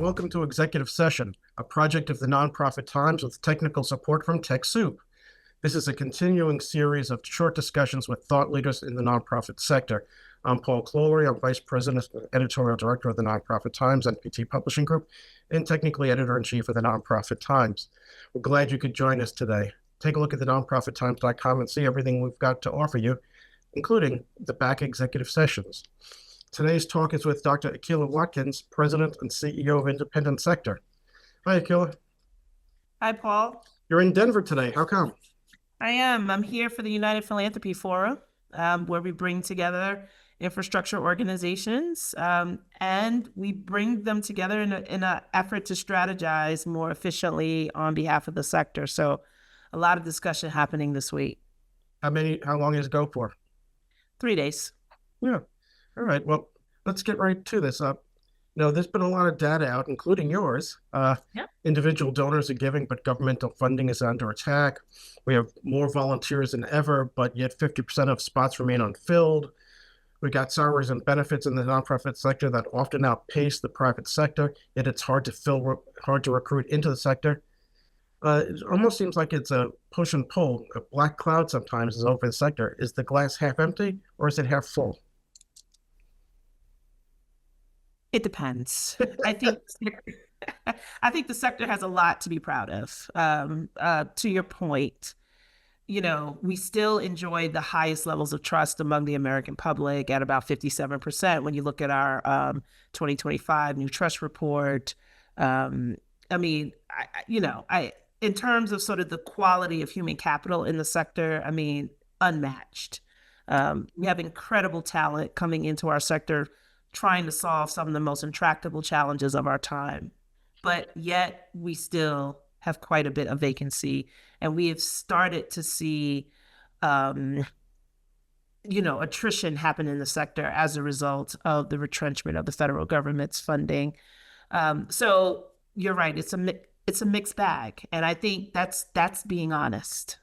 welcome to Executive Session, a project of the Nonprofit Times with technical support from TechSoup. This is a continuing series of short discussions with thought leaders in the nonprofit sector. I'm Paul Clory. I'm Vice President and Editorial Director of the Nonprofit Times, NPT Publishing Group, and technically Editor-in-Chief of the Nonprofit Times. We're glad you could join us today. Take a look at the nonprofittimes.com and see everything we've got to offer you, including the back executive sessions. Today's talk is with Dr. Akilah Watkins, President and CEO of Independent Sector. Hi, Akilah. Hi, Paul. You're in Denver today. How come? I am. I'm here for the United Philanthropy Forum, where we bring together infrastructure organizations, and we bring them together in an effort to strategize more efficiently on behalf of the sector. So a lot of discussion happening this week. How long does it go for? 3 days. Yeah. All right. Well, let's get right to this. There's been a lot of data out, including yours. Individual donors are giving, but governmental funding is under attack. We have more volunteers than ever, but yet 50% of spots remain unfilled. We got salaries and benefits in the nonprofit sector that often outpace the private sector, yet it's hard to recruit into the sector. It almost seems like it's a push and pull. A black cloud sometimes is over the sector. Is the glass half empty or is it half full? It depends. I think the sector has a lot to be proud of. To your point, we still enjoy the highest levels of trust among the American public at about 57%. When you look at our 2025 new trust report, in terms of sort of the quality of human capital in the sector, unmatched. We have incredible talent coming into our sector, trying to solve some of the most intractable challenges of our time. But yet we still have quite a bit of vacancy. And we have started to see, attrition happen in the sector as a result of the retrenchment of the federal government's funding. So you're right, it's a mixed bag. And I think that's being honest.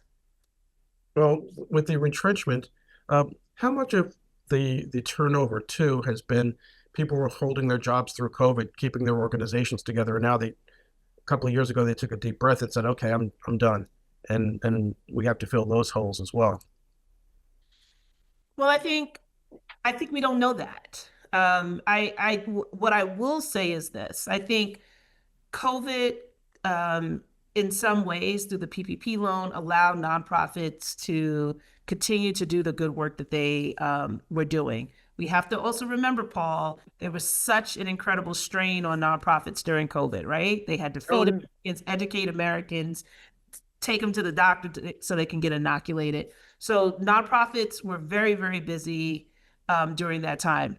Well, with the retrenchment, how much of the turnover too has been people were holding their jobs through COVID, keeping their organizations together, and now a couple of years ago they took a deep breath and said, "Okay, I'm done," and we have to fill those holes as well. Well, I think we don't know that. What I will say is this: I think COVID, in some ways, through the PPP loan, allowed nonprofits to continue to do the good work that they were doing. We have to also remember, Paul, there was such an incredible strain on nonprofits during COVID, right? They had to feed Americans, educate Americans, take them to the doctor so they can get inoculated. So nonprofits were very, very busy during that time.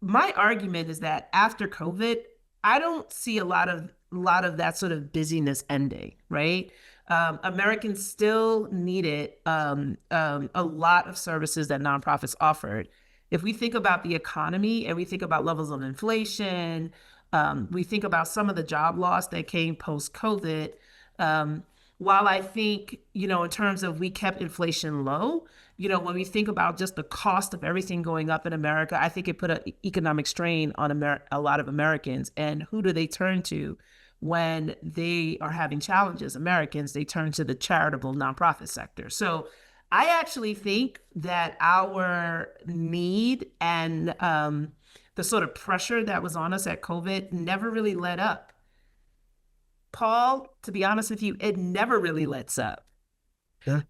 My argument is that after COVID, I don't see a lot of that sort of busyness ending, right? Americans still needed a lot of services that nonprofits offered. If we think about the economy and we think about levels of inflation, we think about some of the job loss that came post-COVID, while I think, in terms of we kept inflation low, when we think about just the cost of everything going up in America, I think it put an economic strain on a lot of Americans. And who do they turn to when they are having challenges? Americans, they turn to the charitable nonprofit sector. So I actually think that our need and the sort of pressure that was on us at COVID never really let up. Paul, to be honest with you, it never really lets up. Yeah.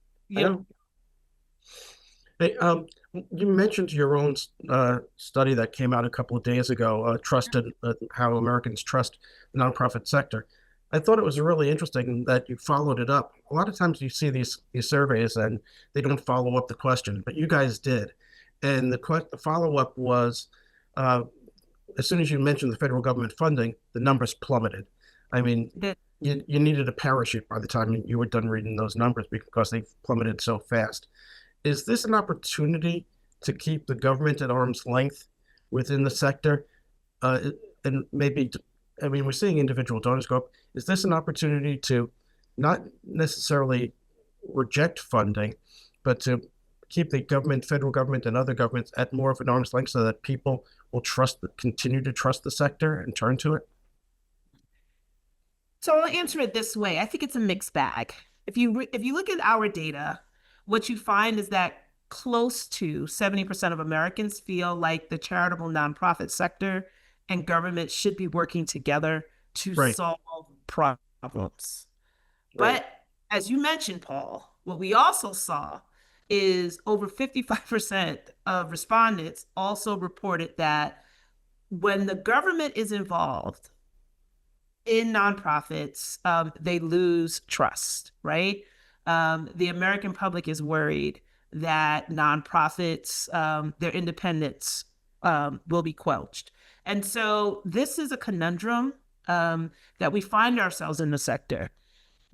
Hey, you mentioned your own study that came out a couple of days ago, how Americans trust the nonprofit sector. I thought it was really interesting that you followed it up. A lot of times you see these surveys and they don't follow up the question, but you guys did. And the follow-up was, as soon as you mentioned the federal government funding, the numbers plummeted. You needed a parachute by the time you were done reading those numbers because they plummeted so fast. Is this an opportunity to keep the government at arm's length within the sector? And maybe, we're seeing individual donors go up. Is this an opportunity to not necessarily reject funding, but to keep the government, federal government, and other governments at more of an arm's length so that people will continue to trust the sector and turn to it? So I'll answer it this way. I think it's a mixed bag. If you look at our data, what you find is that close to 70% of Americans feel like the charitable nonprofit sector and government should be working together to Right, solve problems. right. But as you mentioned, Paul, what we also saw is over 55% of respondents also reported that when the government is involved in nonprofits, they lose trust, right? The American public is worried that nonprofits, their independence will be quelched. And so this is a conundrum that we find ourselves in the sector.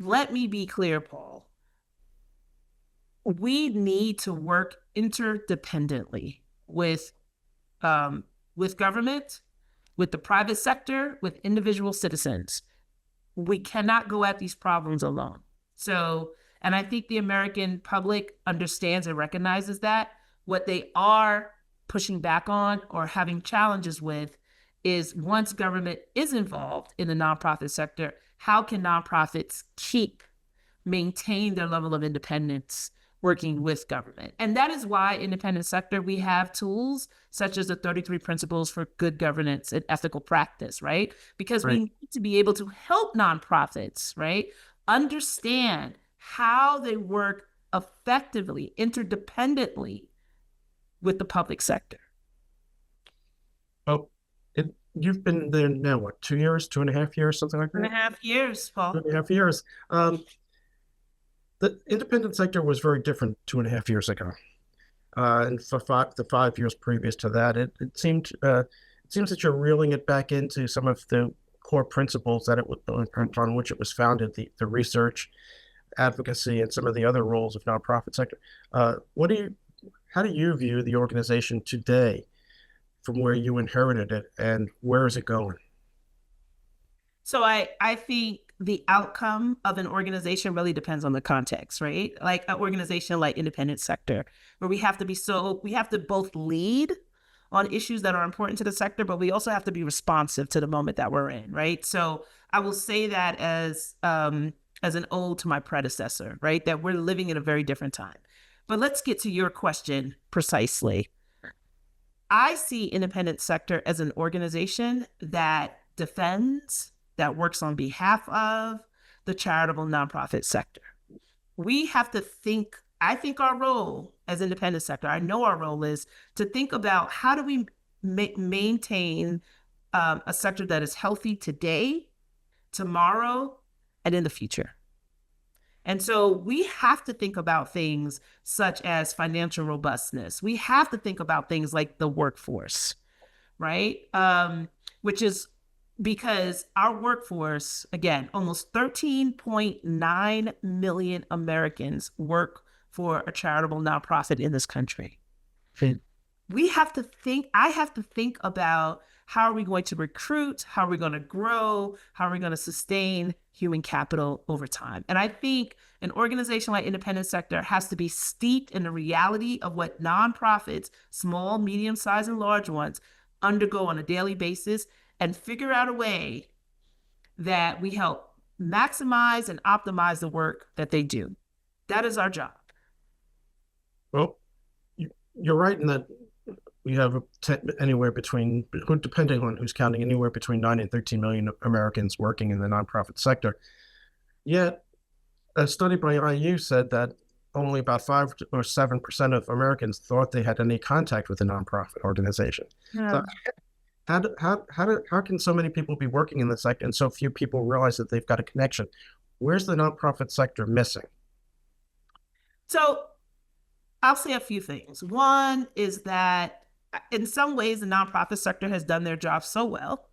Let me be clear, Paul. We need to work interdependently with government, with the private sector, with individual citizens. We cannot go at these problems alone. So, and I think the American public understands and recognizes that. What they are pushing back on or having challenges with is once government is involved in the nonprofit sector, how can nonprofits maintain their level of independence working with government? And that is why independent sector, we have tools such as the 33 principles for good governance and ethical practice, right? Because we Right. need to be able to help nonprofits, right, understand how they work effectively, interdependently with the public sector. Well, you've been there now, what, 2 years, 2.5 years, something like And a that? half years, Two Paul. and a half years. The independent sector was very different 2.5 years ago. And for the 5 years previous to that, it seems that you're reeling it back into some of the core principles that upon which it was founded, the research, advocacy, and some of the other roles of nonprofit sector. What do you, how do you view the organization today from where you inherited it, and where is it going? So I think the outcome of an organization really depends on the context, right? Like an organization like independent sector, where we have to both lead on issues that are important to the sector, but we also have to be responsive to the moment that we're in, right? So I will say that as an ode to my predecessor, right? That we're living in a very different time. But let's get to your question precisely. I see independent sector as an organization that defends, that works on behalf of the charitable nonprofit sector. We have to think, I think our role as independent sector, I know our role is to think about how do we maintain a sector that is healthy today, tomorrow, and in the future. And so we have to think about things such as financial robustness. We have to think about things like the workforce, right? Which is because our workforce, again, almost 13.9 million Americans work for a charitable nonprofit in this country. We have to think, I have to think about how are we going to recruit, how are we going to grow, how are we going to sustain human capital over time. And I think an organization like independent sector has to be steeped in the reality of what nonprofits, small, medium-sized, and large ones, undergo on a daily basis, and figure out a way that we help maximize and optimize the work that they do. That is our job. Well, you're right in that we have anywhere between, depending on who's counting, anywhere between 9 and 13 million Americans working in the nonprofit sector. Yet, a study by IU said that only about 5 or 7% of Americans thought they had any contact with a nonprofit organization. Yeah. So how can so many people be working in the sector and so few people realize that they've got a connection? Where's the nonprofit sector missing? So I'll say a few things. One is that in some ways, the nonprofit sector has done their job so well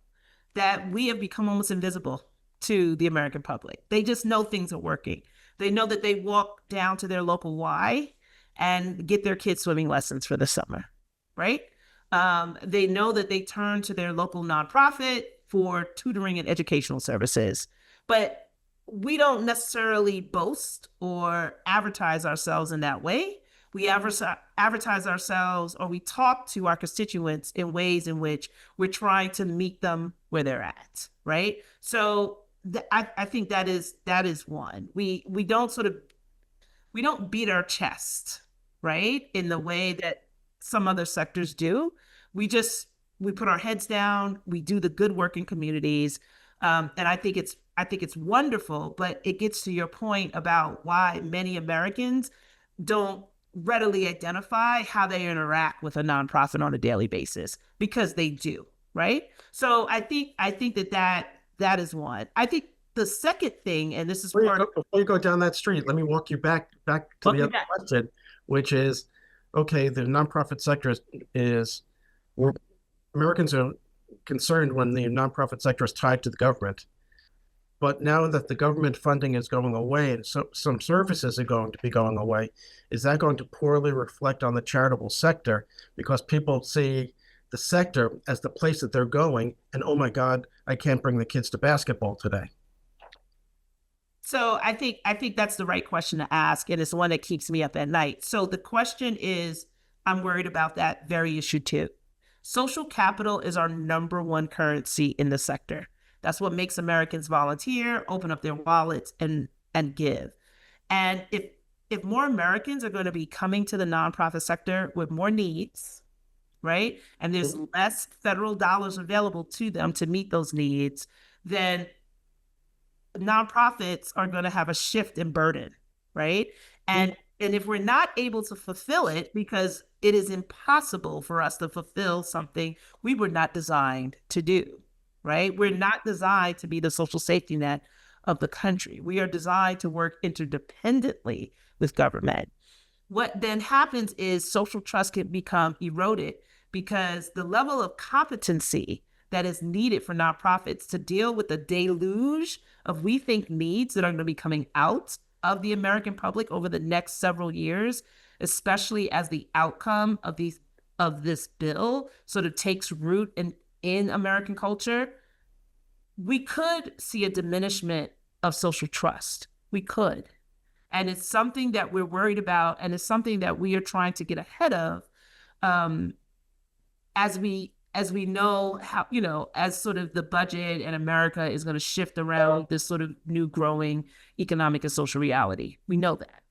that we have become almost invisible to the American public. They just know things are working. They know that they walk down to their local Y and get their kids swimming lessons for the summer, right? They know that they turn to their local nonprofit for tutoring and educational services. But we don't necessarily boast or advertise ourselves in that way. We advertise ourselves, or we talk to our constituents in ways in which we're trying to meet them where they're at, right? So I think that is one. We don't sort of we don't beat our chest, right? In the way that some other sectors do. We just we put our heads down, we do the good work in communities. And I think it's wonderful, but it gets to your point about why many Americans don't readily identify how they interact with a nonprofit on a daily basis because they do, right? So I think that is one. I think the second thing, and this is part of Before you go down that street, let me walk you back to the looking other back. question, which is, okay, the nonprofit sector is where Americans are concerned when the nonprofit sector is tied to the government. But now that the government funding is going away and some services are going to be going away, is that going to poorly reflect on the charitable sector because people see the sector as the place that they're going and, oh my God, I can't bring the kids to basketball today? So I think that's the right question to ask, and it's one that keeps me up at night. So the question is, I'm worried about that very issue too. Social capital is our number one currency in the sector. That's what makes Americans volunteer, open up their wallets, and give. And if more Americans are going to be coming to the nonprofit sector with more needs, right, and there's less federal dollars available to them to meet those needs, then nonprofits are going to have a shift in burden, right? And if we're not able to fulfill it because it is impossible for us to fulfill something we were not designed to do, right? We're not designed to be the social safety net of the country. We are designed to work interdependently with government. What then happens is social trust can become eroded because the level of competency that is needed for nonprofits to deal with the deluge of we think needs that are going to be coming out of the American public over the next several years, especially as the outcome of this bill sort of takes root in American culture, we could see a diminishment of social trust. We could. And it's something that we're worried about, and it's something that we are trying to get ahead of, um, as we know how, as sort of the budget and America is going to shift around this sort of new growing economic and social reality. We know that.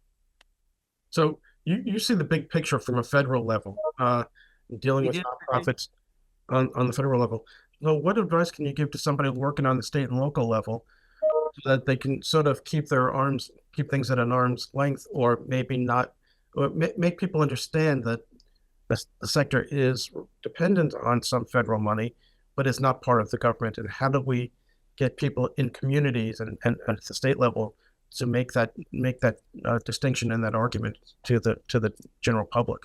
So you see the big picture from a federal level, dealing We with do. nonprofits on the federal level. So what advice can you give to somebody working on the state and local level so that they can sort of keep things at an arm's length, or maybe not, or make people understand that the sector is dependent on some federal money, but is not part of the government? And how do we get people in communities and at the state level to make that distinction and that argument to the general public?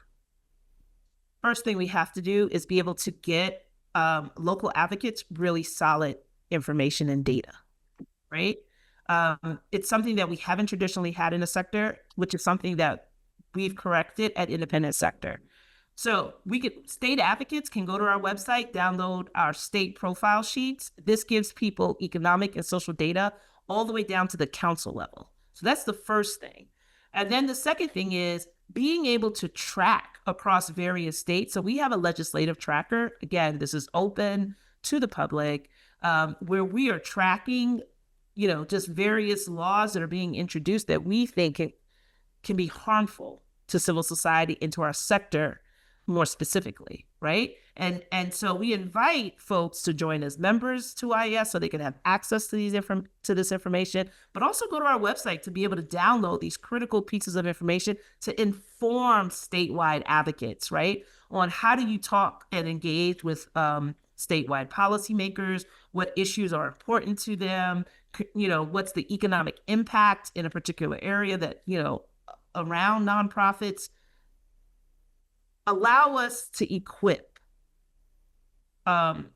First thing we have to do is be able to get local advocates really solid information and data, right? It's something that we haven't traditionally had in the sector, which is something that we've corrected at independent sector. So state advocates can go to our website, download our state profile sheets. This gives people economic and social data all the way down to the council level. So that's the first thing. And then the second thing is being able to track across various states. So we have a legislative tracker. Again, this is open to the public, where we are tracking, just various laws that are being introduced that we think can be harmful to civil society and to our sector more specifically, right? And so we invite folks to join as members to IES so they can have access to this information, but also go to our website to be able to download these critical pieces of information to inform statewide advocates, right? On how do you talk and engage with statewide policymakers, what issues are important to them, what's the economic impact in a particular area that, around nonprofits. Allow us to equip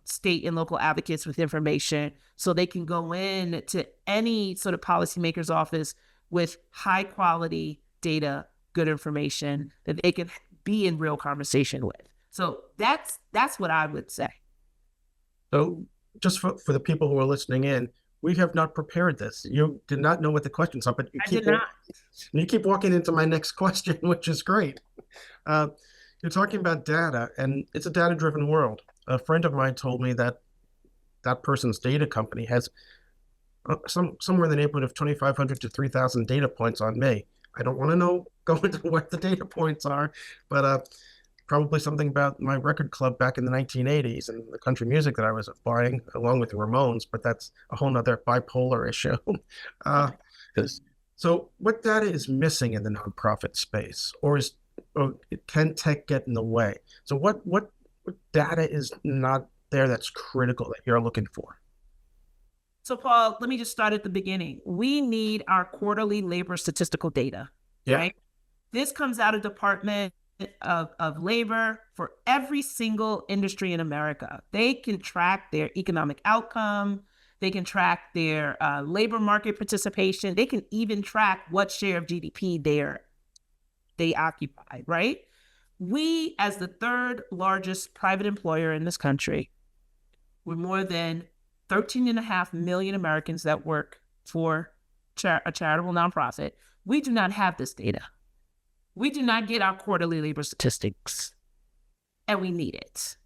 state and local advocates with information so they can go in to any sort of policymaker's office with high quality data, good information that they can be in real conversation with. So that's what I would say. So just for the people who are listening in, we have not prepared this. You did not know what the questions are, but you keep walking into my next question, which is great. You're talking about data, and it's a data-driven world. A friend of mine told me that that person's data company has somewhere in the neighborhood of 2,500 to 3,000 data points on me. I don't want to know go into what the data points are, but probably something about my record club back in the 1980s and the country music that I was buying along with the Ramones, but that's a whole nother bipolar issue. uh, so what data is missing in the nonprofit space, or can tech get in the way? So what data is not there that's critical that you're looking for? So, Paul, let me just start at the beginning. We need our quarterly labor statistical data, Yeah. right? This comes out of Department of Labor for every single industry in America. They can track their economic outcome. They can track their labor market participation. They can even track what share of GDP they occupy, right? We, as the third largest private employer in this country, we're more than 13.5 million Americans that work for a charitable nonprofit. We do not have this data. We do not get our quarterly labor statistics, and we need it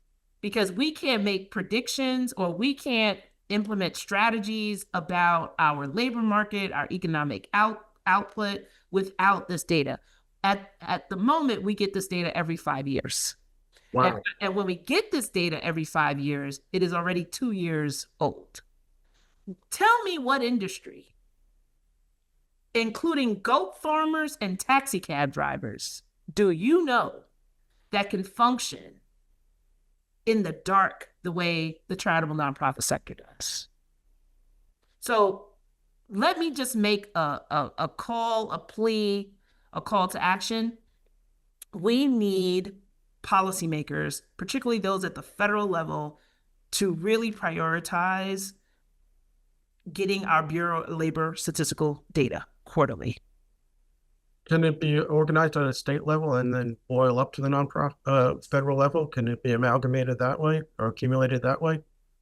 because we can't make predictions or we can't implement strategies about our labor market, our economic output without this data. At the moment, we get this data every 5 years. Wow. And when we get this data every 5 years, it is already 2 years old. Tell me what industry, including goat farmers and taxi cab drivers, do you know that can function in the dark the way the charitable nonprofit sector does? So let me just make a call, a plea, a call to action. We need policymakers, particularly those at the federal level, to really prioritize getting our Bureau of Labor statistical data quarterly. Can it be organized at a state level and then boil up to the nonprofit federal level? Can it be amalgamated that way or accumulated that way?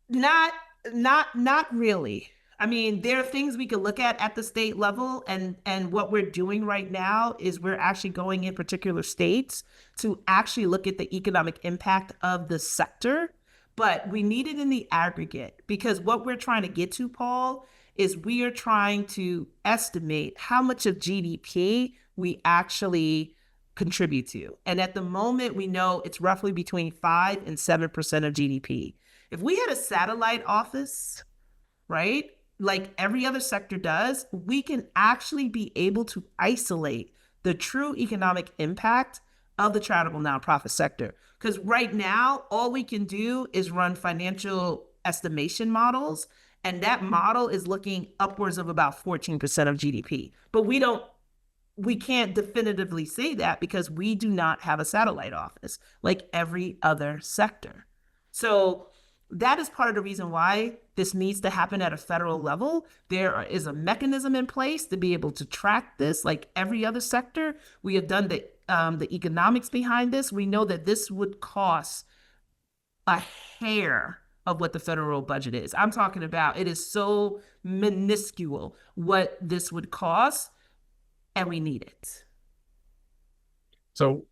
Not not really. I mean, there are things we could look at the state level, and what we're doing right now is we're actually going in particular states to actually look at the economic impact of the sector, but we need it in the aggregate because what we're trying to get to, Paul, is we are trying to estimate how much of GDP we actually contribute to. And at the moment, we know it's roughly between 5 and 7% of GDP. If we had a satellite office, right, like every other sector does, we can actually be able to isolate the true economic impact of the charitable nonprofit sector. Because right now, all we can do is run financial estimation models, and that model is looking upwards of about 14% of GDP. But we can't definitively say that because we do not have a satellite office like every other sector. So that is part of the reason why this needs to happen at a federal level. There is a mechanism in place to be able to track this like every other sector. We have done the economics behind this. We know that this would cost a hair of what the federal budget is. I'm talking about it is so minuscule what this would cost, and we need it. So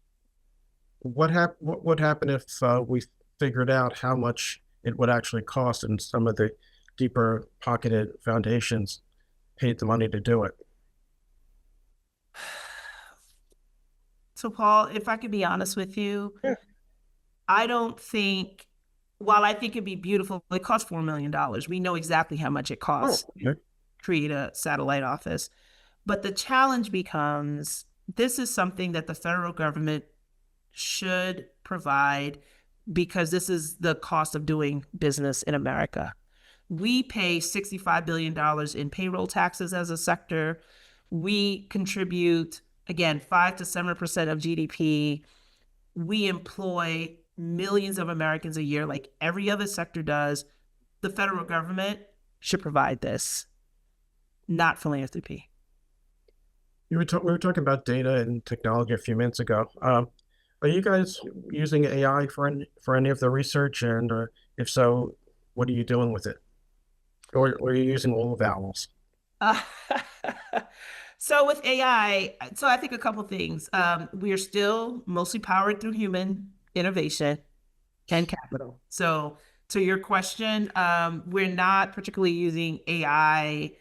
what would happen if we figured out how much it would actually cost and some of the deeper pocketed foundations paid the money to do it? So, Paul, if I could be honest with you, Yeah. I don't think, while I think it'd be beautiful, it costs $4 million. We know exactly how much it Oh, costs to okay. create a satellite office. But the challenge becomes this is something that the federal government should provide because this is the cost of doing business in America. We pay $65 billion in payroll taxes as a sector. We contribute, again, 5 to 7% of GDP. We employ millions of Americans a year, like every other sector does. The federal government should provide this, not philanthropy. We were talking about data and technology a few minutes ago. Are you guys using AI for any of the research? And if so, what are you doing with it? Or are you using all vowels? Uh, so with AI, so I think a couple things. We are still mostly powered through human innovation and capital. So to your question, we're not particularly using AI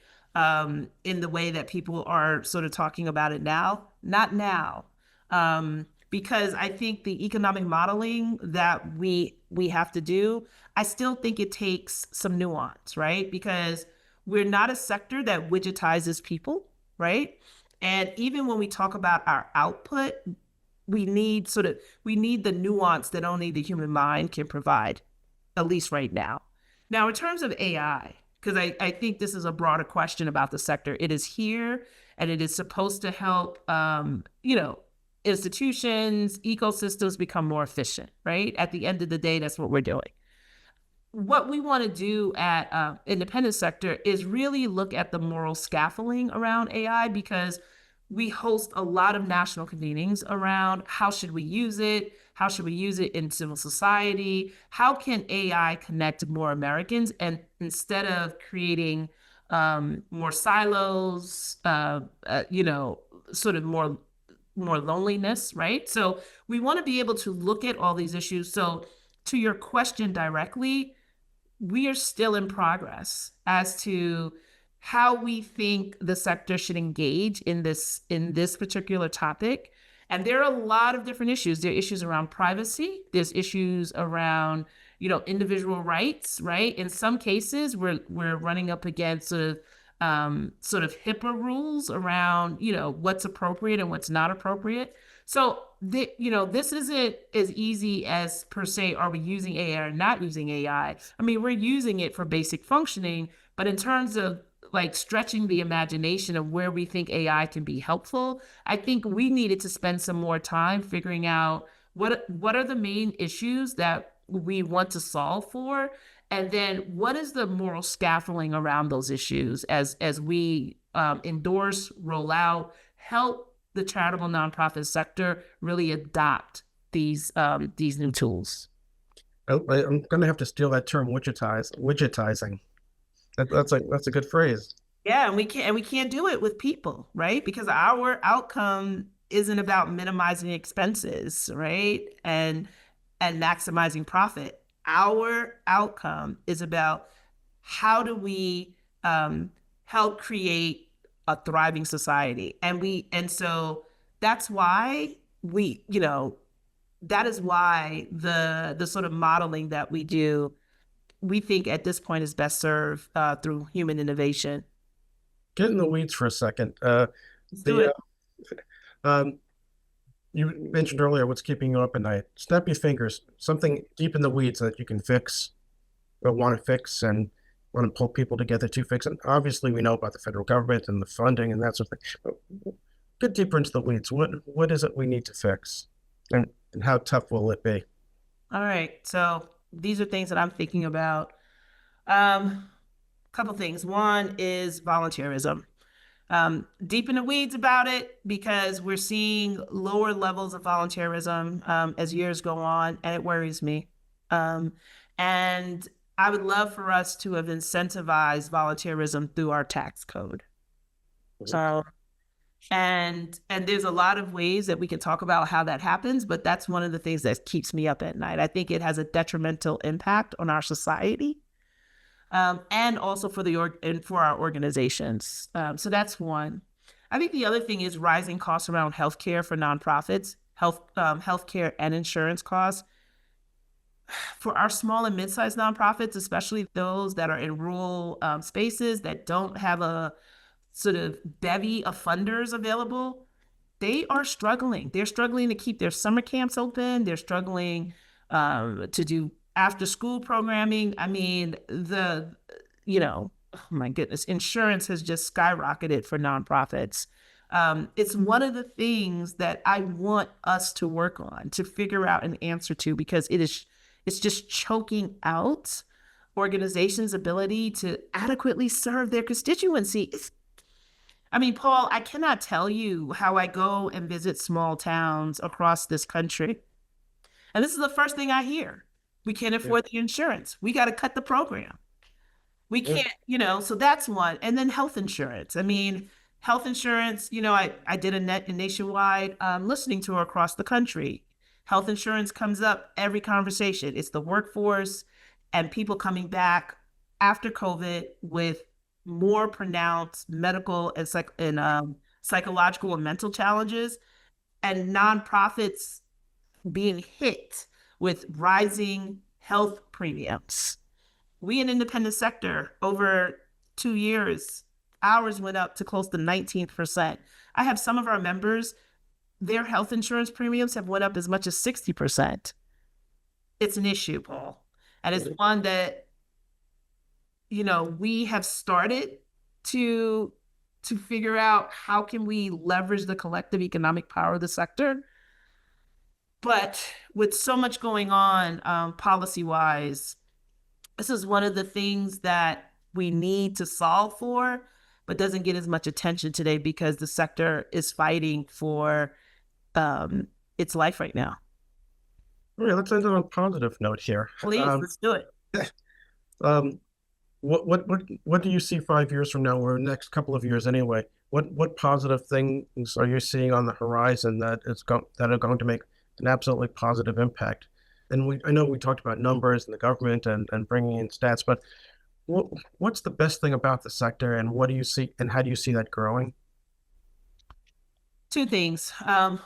in the way that people are sort of talking about it now. Not now, because I think the economic modeling that we have to do, I still think it takes some nuance, right? Because we're not a sector that widgetizes people, right? And even when we talk about our output, we need the nuance that only the human mind can provide, at least right now. Now, in terms of AI, because I think this is a broader question about the sector, it is here and it is supposed to help, institutions, ecosystems become more efficient, right? At the end of the day, that's what we're doing. What we want to do at independent sector is really look at the moral scaffolding around AI, because we host a lot of national convenings around how should we use it, how should we use it in civil society, how can AI connect more Americans, and instead of creating more silos, sort of more loneliness, right? So we want to be able to look at all these issues. So to your question directly, we are still in progress as to how we think the sector should engage in this particular topic. And there are a lot of different issues. There are issues around privacy. There's issues around, individual rights, right? In some cases, we're running up against sort of HIPAA rules around, what's appropriate and what's not appropriate. So this isn't as easy as per se, are we using AI or not using AI? I mean, we're using it for basic functioning, but in terms of like stretching the imagination of where we think AI can be helpful, I think we needed to spend some more time figuring out what are the main issues that we want to solve for, and then what is the moral scaffolding around those issues as we endorse, roll out, help the charitable nonprofit sector really adopt these new tools. I'm going to have to steal that term, widgetizing. That's a good phrase. Yeah, and we can't do it with people, right? Because our outcome isn't about minimizing expenses, right? And maximizing profit. Our outcome is about how do we help create a thriving society. And so that's why that is why the sort of modeling that we do, we think at this point is best served through human innovation. Get in the weeds for a second. Let's do it. You mentioned earlier what's keeping you up at night. Snap your fingers. Something deep in the weeds that you can fix, or want to fix, and want to pull people together to fix it. Obviously, we know about the federal government and the funding and that sort of thing. But get deeper into the weeds. What is it we need to fix, and how tough will it be? All right. So these are things that I'm thinking about. Couple things. One is volunteerism. Deep in the weeds about it, because we're seeing lower levels of volunteerism as years go on, and it worries me. And I would love for us to have incentivized volunteerism through our tax code. So, and there's a lot of ways that we can talk about how that happens, but that's one of the things that keeps me up at night. I think it has a detrimental impact on our society. And also for our organizations. So that's one. I think the other thing is rising costs around healthcare for nonprofits, healthcare and insurance costs. For our small and mid-sized nonprofits, especially those that are in rural spaces that don't have a sort of bevy of funders available, they are struggling. They're struggling to keep their summer camps open. They're struggling to do after school programming. I mean, oh my goodness, insurance has just skyrocketed for nonprofits. It's one of the things that I want us to work on, to figure out an answer to, because it's just choking out organizations' ability to adequately serve their constituency. I mean, Paul, I cannot tell you how I go and visit small towns across this country, and this is the first thing I hear. We can't afford the insurance. We got to cut the program. We can't, so that's one. And then health insurance. I mean, health insurance, I did a nationwide listening tour across the country. Health insurance comes up every conversation. It's the workforce. and people coming back after COVID with more pronounced medical and psychological and mental challenges, and nonprofits being hit with rising health premiums. We in independent sector over 2 years, ours went up to close to 19%. I have some of our members, their health insurance premiums have went up as much as 60%. It's an issue, Paul. And it's one that, we have started to figure out how can we leverage the collective economic power of the sector. But with so much going on policy-wise, this is one of the things that we need to solve for, but doesn't get as much attention today because the sector is fighting for its life right now. All right, let's end on a positive note here. Please, let's do it. What do you see 5 years from now, or next couple of years anyway? What positive things are you seeing on the horizon that are going to make an absolutely positive impact? And I know we talked about numbers and the government and bringing in stats, but what's the best thing about the sector, and what do you see, and how do you see that growing? Two things.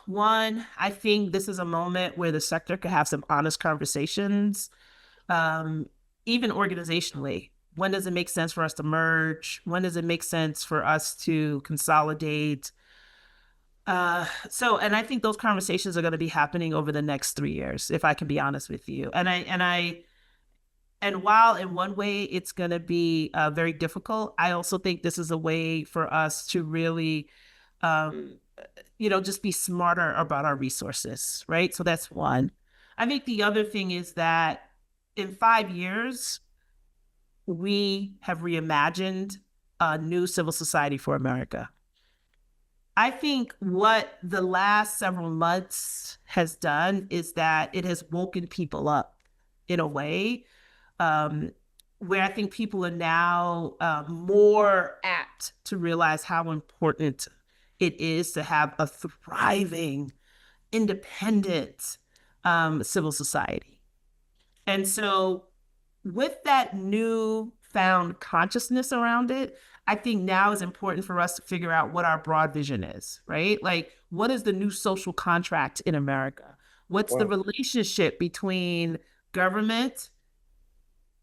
One, I think this is a moment where the sector could have some honest conversations, even organizationally. When does it make sense for us to merge? When does it make sense for us to consolidate? And I think those conversations are going to be happening over the next 3 years, if I can be honest with you. And while in one way it's going to be very difficult, I also think this is a way for us to really, just be smarter about our resources, right? So that's one. I think the other thing is that in 5 years, we have reimagined a new civil society for America. I think what the last several months has done is that it has woken people up in a way where I think people are now more apt to realize how important it is to have a thriving, independent civil society. And so with that newfound consciousness around it, I think now is important for us to figure out what our broad vision is, right? Like, what is the new social contract in America? What's the relationship between government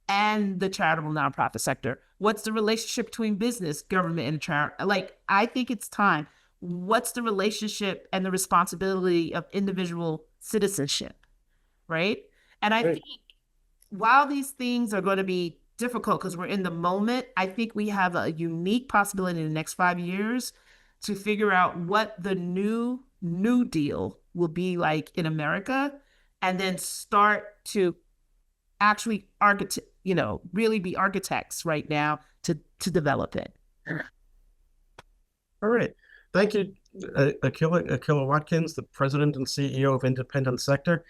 and the charitable nonprofit sector? What's the relationship between business, government, and charity? Like, I think it's time. What's the relationship and the responsibility of individual citizenship, right? And I think while these things are going to be difficult because we're in the moment, I think we have a unique possibility in the next 5 years to figure out what the new deal will be like in America, and then start to actually really be architects right now to develop it. All right. Thank you, Akilah Watkins, the President and CEO of Independent Sector.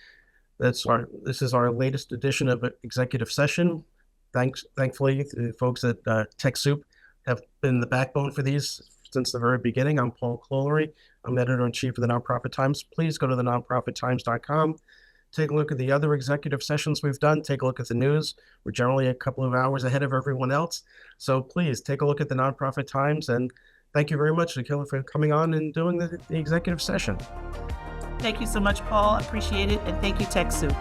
This is our latest edition of Executive Session. Thankfully, the folks at TechSoup have been the backbone for these since the very beginning. I'm Paul Clolery. I'm Editor-in-Chief of the Nonprofit Times. Please go to thenonprofittimes.com. Take a look at the other executive sessions we've done. Take a look at the news. We're generally a couple of hours ahead of everyone else. So please take a look at the Nonprofit Times. And thank you very much, Akilah, for coming on and doing the executive session. Thank you so much, Paul. I appreciate it. And thank you, TechSoup.